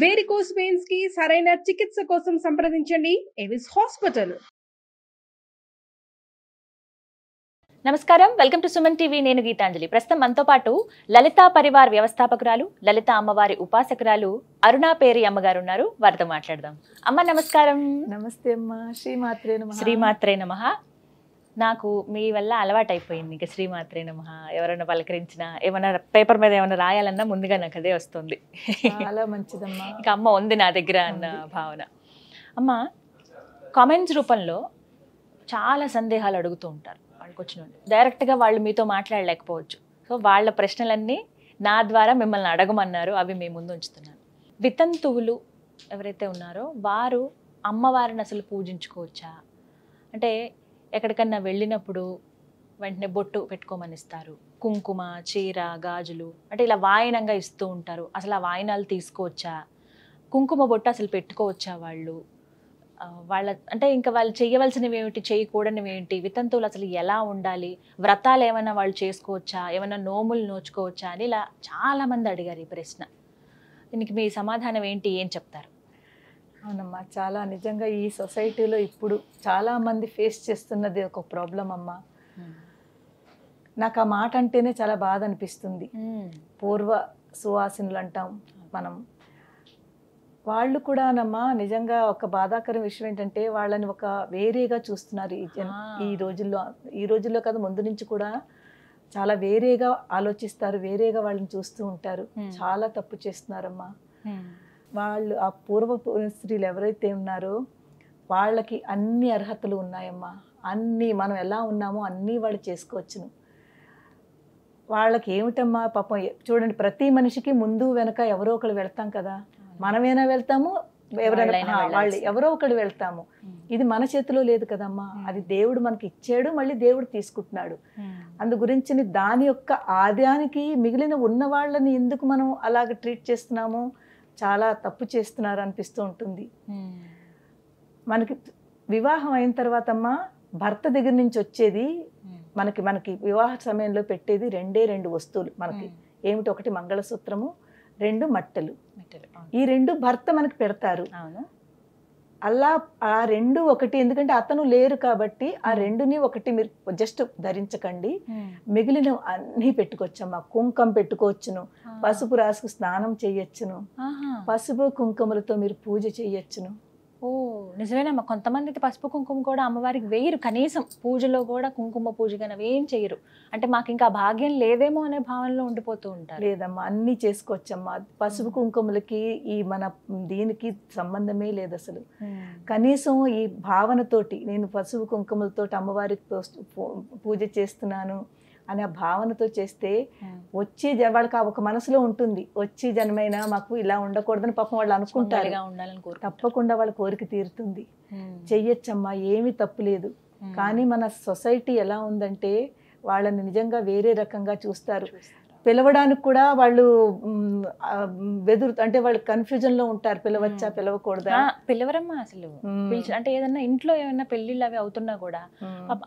Varicose veins కి సరైన చికిత్స కోసం సంప్రదించండి ఎవిస్ హాస్పిటల్. నమస్కారం, వెల్కమ్ టు సుమన్ టీవీ. నేను గీతాంజలి. ప్రస్తుతం మనతో పాటు లలితా పరివార్ వ్యవస్థాపకురాలు, లలిత అమ్మవారి ఉపాసకురాలు అరుణా పేరి అమ్మగారు ఉన్నారు. వారితో మాట్లాడదాం. అమ్మ నమస్కారం. నమస్తే అమ్మా. శ్రీమాత్రే నమః. శ్రీమాత్రే నమః. నాకు మీ వల్ల అలవాటు అయిపోయింది. ఇంకా శ్రీమాత్రే నమః ఎవరైనా పలకరించినా, ఏమైనా పేపర్ మీద ఏమైనా రాయాలన్నా ముందుగా నాకు అదే వస్తుంది. చాలా మంచిదమ్మా. ఇంకా అమ్మ ఉంది నా దగ్గర అన్న భావన. అమ్మ, కామెంట్స్ రూపంలో చాలా సందేహాలు అడుగుతూ ఉంటారు. వాళ్ళకి వచ్చిన డైరెక్ట్గా వాళ్ళు మీతో మాట్లాడలేకపోవచ్చు. సో వాళ్ళ ప్రశ్నలన్నీ నా ద్వారా మిమ్మల్ని అడగమన్నారు. అవి మీ ముందు ఉంచుతున్నాను. వితంతువులు ఎవరైతే ఉన్నారో వారు అమ్మవారిని అసలు పూజించుకోవచ్చా? అంటే ఎక్కడికన్నా వెళ్ళినప్పుడు వెంటనే బొట్టు పెట్టుకోమని ఇస్తారు, కుంకుమ, చీర, గాజులు అంటే ఇలా వాయనంగా ఇస్తూ ఉంటారు. అసలు ఆ వాయనాలు తీసుకోవచ్చా? కుంకుమ బొట్టు అసలు పెట్టుకోవచ్చా వాళ్ళు? వాళ్ళ అంటే ఇంకా వాళ్ళు చేయవలసినవి ఏమిటి, చేయకూడనివి ఏంటి? వితంతువులు అసలు ఎలా ఉండాలి? వ్రతాలు ఏమైనా వాళ్ళు చేసుకోవచ్చా? ఏమైనా నోములు నోచుకోవచ్చా అని ఇలా చాలామంది అడిగారు ఈ ప్రశ్న. దీనికి మీ సమాధానం ఏంటి? ఏం చెప్తారు? అవునమ్మా, చాలా నిజంగా ఈ సొసైటీలో ఇప్పుడు చాలామంది ఫేస్ చేస్తున్నది ఒక ప్రాబ్లం అమ్మా. నాకు ఆ మాట అంటేనే చాలా బాధ అనిపిస్తుంది. పూర్వ సువాసినులు అంటాం మనం. వాళ్ళు కూడానమ్మా నిజంగా ఒక బాధాకర విషయం ఏంటంటే వాళ్ళని ఒక వేరేగా చూస్తున్నారు ఈ రోజుల్లో కాదు, ముందు నుంచి కూడా చాలా వేరేగా ఆలోచిస్తారు, వేరేగా వాళ్ళని చూస్తూ ఉంటారు. చాలా తప్పు చేస్తున్నారమ్మా. వాళ్ళు ఆ పూర్వ స్త్రీలు ఎవరైతే ఉన్నారో వాళ్ళకి అన్ని అర్హతలు ఉన్నాయమ్మా. అన్నీ మనం ఎలా ఉన్నామో అన్నీ వాళ్ళు చేసుకోవచ్చును. వాళ్ళకి ఏమిటమ్మా పాపం, చూడండి, ప్రతి మనిషికి ముందు వెనక ఎవరో ఒకరు వెళ్తాం కదా. మనమైనా వెళ్తాము, ఎవరైనా వాళ్ళు ఎవరో ఒకరు వెళ్తాము. ఇది మన చేతిలో లేదు కదమ్మా. అది దేవుడు మనకి ఇచ్చాడు, మళ్ళీ దేవుడు తీసుకుంటున్నాడు. అందు గురించి దాని యొక్క ఆదాయానికి మిగిలిన ఉన్న వాళ్ళని ఎందుకు మనం అలాగ ట్రీట్ చేస్తున్నాము? చాలా తప్పు చేస్తున్నారు అనిపిస్తూ ఉంటుంది. మనకి వివాహం అయిన తర్వాత అమ్మా భర్త దగ్గర నుంచి వచ్చేది మనకి వివాహ సమయంలో పెట్టేది రెండు వస్తువులు మనకి. ఏమిటి? ఒకటి మంగళసూత్రము, 2 మట్టెలు. ఈ 2 భర్త మనకి పెడతారు. అలా ఆ 2 ఒకటి, ఎందుకంటే అతను లేరు కాబట్టి ఆ 2ని ఒకటి మీరు జస్ట్ ధరించకండి. మిగిలిన అన్నీ పెట్టుకోవచ్చమ్మా. కుంకం పెట్టుకోవచ్చును, పసుపు రాసుకు స్నానం చేయొచ్చును, పసుపు కుంకుమలతో మీరు పూజ చేయొచ్చును. ఓ నిజమేనమ్మా. కొంతమంది అయితే పసుపు కుంకుమ కూడా అమ్మవారికి వేయరు, కనీసం పూజలో కూడా కుంకుమ పూజ కానీ ఏం చేయరు. అంటే మాకు ఇంకా భాగ్యం లేదేమో అనే భావనలో ఉండిపోతూ ఉంటారు. లేదమ్మా, అన్నీ చేసుకోవచ్చమ్మా. పసుపు కుంకుమలకి ఈ మన దీనికి సంబంధమే లేదు అసలు. కనీసం ఈ భావనతోటి నేను పసుపు కుంకుమలతోటి అమ్మవారికి పూజ చేస్తున్నాను అనే ఆ భావనతో చేస్తే వచ్చే వాళ్ళకి ఒక మనసులో ఉంటుంది, వచ్చే జన్మైనా మాకు ఇలా ఉండకూడదని పాపం వాళ్ళు అనుకుంటారు. తప్పకుండా వాళ్ళ కోరిక తీరుతుంది. చెయ్యొచ్చమ్మా, ఏమీ తప్పు లేదు. కానీ మన సొసైటీ ఎలా ఉందంటే వాళ్ళని నిజంగా వేరే రకంగా చూస్తారు. పిలవడానికి కూడా వాళ్ళు అంటే వాళ్ళు కన్ఫ్యూజన్ లో ఉంటారు. పిలవచ్చా, పిలవకూడదా? పిలవరమ్మా అసలు. అంటే ఏదన్నా ఇంట్లో ఏమైనా పెళ్లిళ్ళు అవి అవుతున్నా కూడా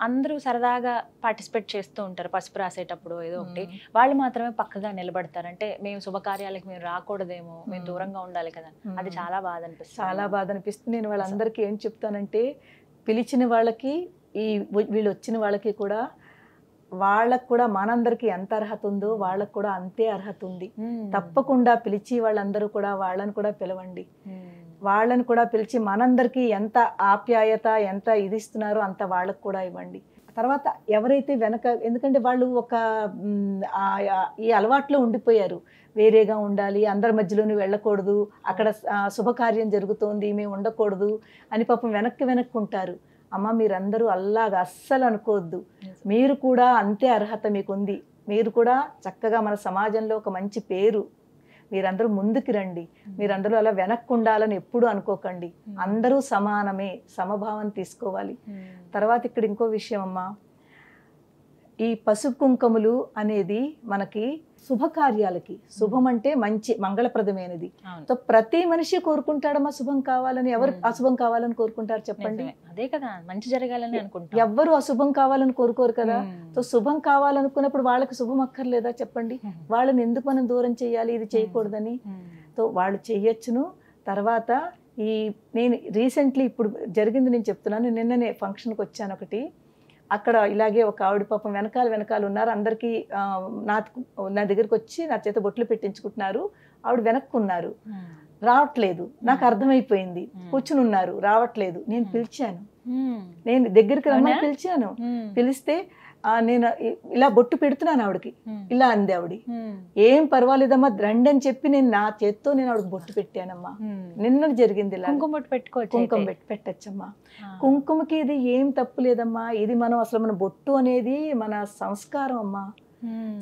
అందరూ సరదాగా పార్టిసిపేట్ చేస్తూ ఉంటారు. పసుపు రాసేటప్పుడు ఏదో ఒకటి, వాళ్ళు మాత్రమే పక్కగా నిలబడతారు. అంటే మేము శుభకార్యాలకు మేము రాకూడదేమో, మేము దూరంగా ఉండాలి కదా. అది చాలా బాధ అనిపిస్తుంది. చాలా బాధ అనిపిస్తుంది. నేను వాళ్ళందరికీ ఏం చెప్తానంటే, పిలిచిన వాళ్ళకి వీళ్ళు వచ్చిన వాళ్ళకి కూడా వాళ్ళకు కూడా మనందరికి ఎంత అర్హత ఉందో వాళ్ళకు కూడా అంతే అర్హత ఉంది. తప్పకుండా పిలిచి వాళ్ళందరూ కూడా వాళ్ళని కూడా పిలవండి. వాళ్ళని కూడా పిలిచి మనందరికి ఎంత ఆప్యాయత, ఎంత ఇది ఇస్తున్నారో అంత వాళ్ళకు కూడా ఇవ్వండి. తర్వాత ఎవరైతే వెనక, ఎందుకంటే వాళ్ళు ఒక ఈ అలవాట్లో ఉండిపోయారు, వేరేగా ఉండాలి, అందరి మధ్యలోనే వెళ్ళకూడదు, అక్కడ శుభకార్యం జరుగుతోంది మేము ఉండకూడదు అని పాపం వెనక్కి ఉంటారు. అమ్మ, మీరందరూ అల్లాగా అస్సలు అనుకోవద్దు. మీరు కూడా అంతే అర్హత మీకుంది. మీరు కూడా చక్కగా మన సమాజంలో ఒక మంచి పేరు, మీరందరూ ముందుకు రండి. మీరందరూ అలా వెనక్కు ఉండాలని ఎప్పుడూ అనుకోకండి. అందరూ సమానమే, సమభావం తీసుకోవాలి. తర్వాత ఇక్కడ ఇంకో విషయం అమ్మా, ఈ పసుపు కుంకుమలు అనేది మనకి శుభకార్యాలకి, శుభం అంటే మంచి మంగళప్రదమైనది. ప్రతి మనిషి కోరుకుంటాడమ్మా శుభం కావాలని. ఎవరు అశుభం కావాలని కోరుకుంటారు చెప్పండి? అదే కదా, మంచి జరగాలని అనుకుంటారు. ఎవ్వరు అశుభం కావాలని కోరుకోరు కదా. సో శుభం కావాలనుకున్నప్పుడు వాళ్ళకి శుభం అక్కర్లేదా చెప్పండి? వాళ్ళని ఎందుకు మనం దూరం చేయాలి ఇది చేయకూడదని? సో వాళ్ళు చెయ్యొచ్చును. తర్వాత నేను రీసెంట్లీ ఇప్పుడు జరిగింది నేను చెప్తున్నాను. నిన్ననే ఫంక్షన్కి వచ్చాను ఒకటి. అక్కడ ఇలాగే ఒక ఆవిడ పాపం వెనకాల ఉన్నారు. అందరికీ నా దగ్గరికి వచ్చి నా చేత బొట్లు పెట్టించుకుంటున్నారు. ఆవిడ వెనక్కున్నారు, రావట్లేదు. నాకు అర్థమైపోయింది. కూర్చుని ఉన్నారు, రావట్లేదు. నేను పిలిచాను, నేను దగ్గరికి రమ్మని పిలిచాను. పిలిస్తే నేను ఇలా బొట్టు పెడుతున్నాను ఆవిడకి. ఇలా అంది ఆవిడ, ఏం పర్వాలేదమ్మా రండి అని చెప్పి నేను నా చేత్తో నేను ఆవిడకి బొట్టు పెట్టానమ్మా. నిన్న జరిగింది ఇలా. కుంకుమ పెట్టచ్చమ్మా. కుంకుమకి ఇది ఏం తప్పు లేదమ్మా. ఇది మన బొట్టు అనేది మన సంస్కారం అమ్మా.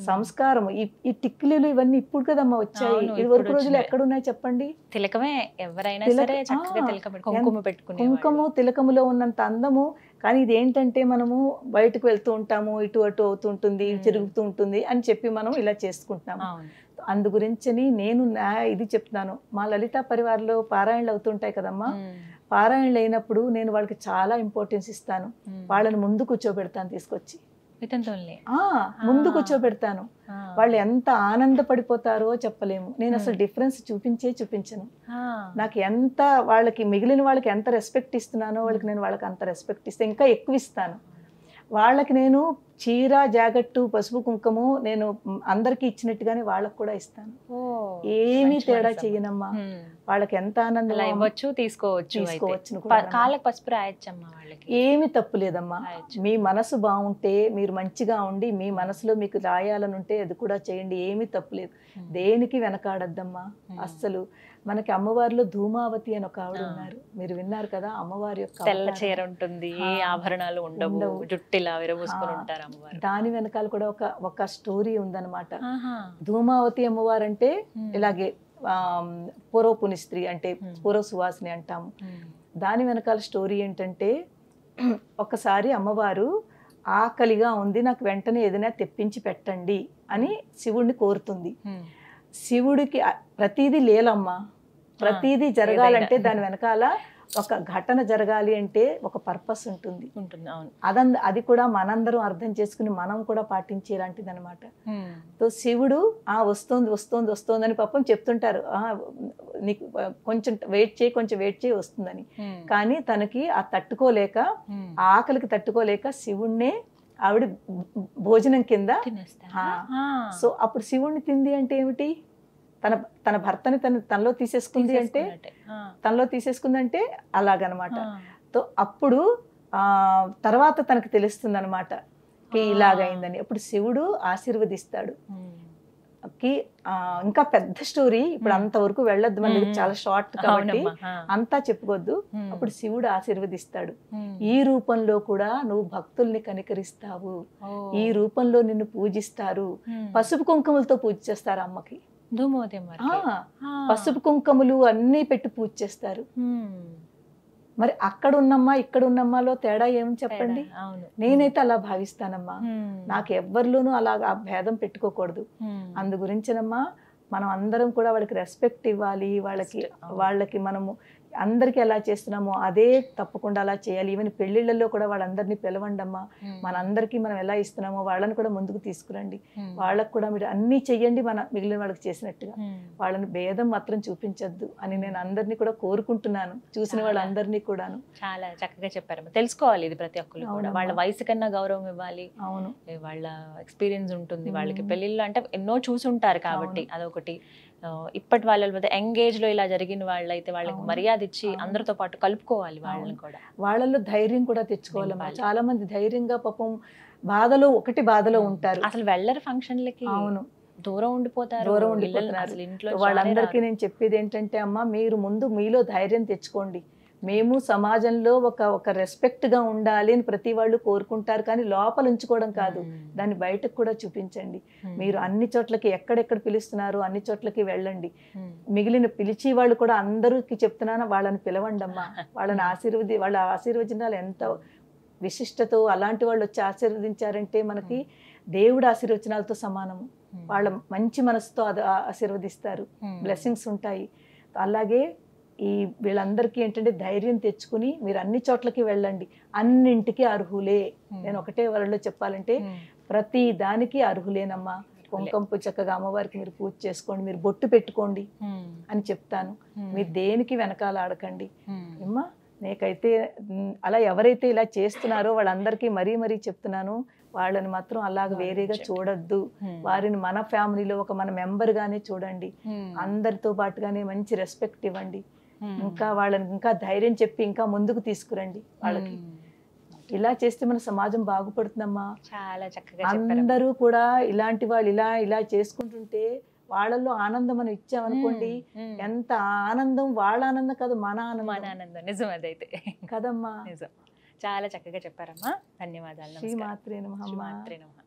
సంస్కారం. ఈ టిక్లీలు ఇవన్నీ ఇప్పుడు కదమ్మా వచ్చాయి. ఇది వరకు రోజులు ఎక్కడున్నాయి చెప్పండి? తిలకమే ఎవరైనా సరే చక్కగా కుంకుమ తిలకములో ఉన్నంత అందము. కానీ ఇది ఏంటంటే మనము బయటకు వెళ్తూ ఉంటాము, ఇటు అటు అవుతూ ఉంటుంది, తిరుగుతూ ఉంటుంది అని చెప్పి మనం ఇలా చేసుకుంటున్నాము. అందు గురించి నేను ఇది చెప్తున్నాను. మా లలితా పరివారంలో పారాయణలు అవుతుంటాయి కదమ్మా. పారాయణలు అయినప్పుడు నేను వాళ్ళకి చాలా ఇంపార్టెన్స్ ఇస్తాను. వాళ్ళని ముందు కూర్చోబెడతాను, తీసుకొచ్చి ముందు కూర్చోబెడతాను. వాళ్ళు ఎంత ఆనందపడిపోతారో చెప్పలేము. నేను అసలు డిఫరెన్స్ చూపించను. నాకు ఎంత వాళ్ళకి మిగిలిన వాళ్ళకి ఎంత రెస్పెక్ట్ ఇస్తున్నానో వాళ్ళకి నేను వాళ్ళకి అంత రెస్పెక్ట్ ఇస్తే ఇంకా ఎక్కువ ఇస్తాను. వాళ్ళకి నేను చీర జాకెట్టు పసుపు కుంకుమ నేను అందరికి ఇచ్చినట్టుగానే వాళ్ళకి కూడా ఇస్తాను. ఏమీ తేడా చెయ్యనమ్మా. వాళ్ళకి ఎంత ఆనందం తీసుకోవచ్చు. కాళ్ళకి పసుపు రాయొచ్చమ్మా. వాళ్ళకి ఏమి తప్పు లేదమ్మా. మీ మనసు బాగుంటే, మీరు మంచిగా ఉండి మీ మనసులో మీకు రాయాలని ఉంటే అది కూడా చేయండి. ఏమీ తప్పు లేదు. దేనికి వెనకాడద్దమ్మా అస్సలు. మనకి అమ్మవారిలో ధూమావతి అని ఒక ఆవిడ ఉన్నారు, మీరు విన్నారు కదా. అమ్మవారి యొక్క తెల్ల చీర ఉంటుంది, ఆభరణాలు ఉండవు, జుట్టిలా విరబూసుకొని ఉంటారు అమ్మవారు. దాని వెనకాల కూడా ఒక స్టోరీ ఉందన్నమాట. ధూమావతి అమ్మవారు అంటే ఇలాగే పూర్వపుని స్త్రీ అంటే పూర్వ సువాసిని అంటాము. దాని వెనకాల స్టోరీ ఏంటంటే, ఒకసారి అమ్మవారు ఆకలిగా ఉంది, నాకు వెంటనే ఏదైనా తెప్పించి పెట్టండి అని శివుడిని కోరుతుంది. శివుడికి ప్రతిదీ లేలమ్మా. ప్రతిదీ జరగాలంటే దాని వెనకాల ఒక ఘటన జరగాలి అంటే ఒక పర్పస్ ఉంటుంది. అది కూడా మనందరం అర్థం చేసుకుని మనం కూడా పాటించేలాంటిది అనమాట. సో శివుడు వస్తోంది అని పాపం చెప్తుంటారు, నీకు కొంచెం వెయిట్ చేయి వస్తుందని. కానీ తనకి ఆ తట్టుకోలేక, ఆ ఆకలికి తట్టుకోలేక శివుణ్ణే ఆవిడ భోజనం కింద. సో అప్పుడు శివుణ్ణి తింది అంటే ఏమిటి? తన భర్తని తనలో తీసేసుకుందంటే అలాగనమాట. సో అప్పుడు తర్వాత తనకు తెలుస్తుంది అనమాట ఇలాగైందని. అప్పుడు శివుడు ఆశీర్వదిస్తాడు. ఇంకా పెద్ద స్టోరీ, ఇప్పుడు అంతవరకు వెళ్ళొద్దు, మనకి చాలా షార్ట్ కాబట్టి అంతా చెప్పుకోవద్దు. అప్పుడు శివుడు ఆశీర్వదిస్తాడు, ఈ రూపంలో కూడా నువ్వు భక్తుల్ని కనికరిస్తావు, ఈ రూపంలో నిన్ను పూజిస్తారు, పసుపు కుంకుమలతో పూజ చేస్తారు అమ్మకి. పసుపు కుంకుమలు అన్నీ పెట్టి పూజ చేస్తారు. మరి అక్కడ ఉన్నమ్మా ఇక్కడ ఉన్నమ్మాలో తేడా ఏమని చెప్పండి? నేనైతే అలా భావిస్తానమ్మా. నాకు ఎవ్వరిలోనూ అలా ఆ భేదం పెట్టుకోకూడదు. అందు గురించినమ్మా మనం అందరం కూడా వాళ్ళకి రెస్పెక్ట్ ఇవ్వాలి. వాళ్ళకి మనము అందరికి ఎలా చేస్తున్నామో అదే తప్పకుండా అలా చేయాలి. ఈవెన్ పెళ్లిళ్లలో కూడా వాళ్ళందరినీ పిలవండమ్మా. మనందరికీ మనం ఎలా ఇస్తున్నామో వాళ్ళని కూడా ముందుకు తీసుకురండి. వాళ్ళకు కూడా మీరు అన్నీ చెయ్యండి మన మిగిలిన వాళ్ళకి చేసినట్టుగా. వాళ్ళని భేదం మాత్రం చూపించద్దు అని నేను అందరినీ కూడా కోరుకుంటున్నాను, చూసిన వాళ్ళందరినీ కూడాను. చాలా చక్కగా చెప్పారు. తెలుసుకోవాలి ఇది ప్రతి ఒక్కరు కూడా. వాళ్ళ వయసు కన్నా గౌరవం ఇవ్వాలి. అవును, వాళ్ళ ఎక్స్పీరియన్స్ ఉంటుంది వాళ్ళకి. పెళ్లిళ్ళు అంటే ఎన్నో చూసుంటారు కాబట్టి అదొకటి. ఇప్పటి వాళ్ళ ఎంగేజ్ లో ఇలా జరిగిన వాళ్ళైతే వాళ్ళకి మర్యాద ఇచ్చి అందరితో పాటు కలుపుకోవాలి. వాళ్ళని కూడా వాళ్ళలో ధైర్యం కూడా తెచ్చుకోవాలమ్మా. చాలా మంది ధైర్యంగా పాపం బాధలో ఉంటారు, అసలు వెళ్ళరు ఫంక్షన్లకి. అవును, దూరం ఉండిపోతారు. వాళ్ళందరికీ నేను చెప్పేది ఏంటంటే, అమ్మ మీరు ముందు మీలో ధైర్యం తెచ్చుకోండి. మేము సమాజంలో ఒక రెస్పెక్ట్ గా ఉండాలి అని ప్రతి వాళ్ళు కోరుకుంటారు, కానీ లోపల ఉంచుకోవడం కాదు, దాన్ని బయటకు కూడా చూపించండి. మీరు అన్ని చోట్లకి ఎక్కడెక్కడ పిలుస్తున్నారో అన్ని చోట్లకి వెళ్ళండి. మిగిలిన పిలిచి వాళ్ళు కూడా అందరికి చెప్తున్నాను, వాళ్ళని పిలవండి అమ్మా. వాళ్ళ ఆశీర్వచనాలు ఎంత విశిష్టతో, అలాంటి వాళ్ళు వచ్చి ఆశీర్వదించారంటే మనకి దేవుడు ఆశీర్వచనాలతో సమానము. వాళ్ళ మంచి మనసుతో ఆశీర్వదిస్తారు, బ్లెస్సింగ్స్ ఉంటాయి. అలాగే వీళ్ళందరికీ ఏంటంటే ధైర్యం తెచ్చుకుని మీరు అన్ని చోట్లకి వెళ్ళండి. అన్నింటికి అర్హులే. నేను ఒకటే వరలో చెప్పాలంటే ప్రతి దానికి అర్హులేనమ్మా. కుంకుమ చక్కగా అమ్మవారికి మీరు పూజ చేసుకోండి, మీరు బొట్టు పెట్టుకోండి అని చెప్తాను. మీరు దేనికి వెనకాల ఆడకండి అమ్మా. నీకైతే అలా ఎవరైతే ఇలా చేస్తున్నారో వాళ్ళందరికీ మరీ చెప్తున్నాను, వాళ్ళని మాత్రం అలాగ వేరేగా చూడొద్దు. వారిని మన ఫ్యామిలీలో ఒక మన మెంబర్ గానే చూడండి. అందరితో పాటుగానే మంచి రెస్పెక్ట్ ఇవ్వండి. ఇంకా వాళ్ళని ఇంకా ధైర్యం చెప్పి ఇంకా ముందుకు తీసుకురండి. వాళ్ళకి ఇలా చేస్తే మన సమాజం బాగుపడుతుందమ్మా. చాలా చక్కగా అందరూ కూడా ఇలాంటి వాళ్ళు ఇలా చేసుకుంటుంటే వాళ్ళల్లో ఆనందం మనం ఇచ్చామనుకోండి, ఎంత ఆనందం. వాళ్ళ ఆనందం కాదు, మన ఆనందం. నిజం అదైతే కదమ్మా. నిజం. చాలా చక్కగా చెప్పారమ్మా. ధన్యవాదాలు. శ్రీమాత్రే నమః. శ్రీమాత్రే నమః.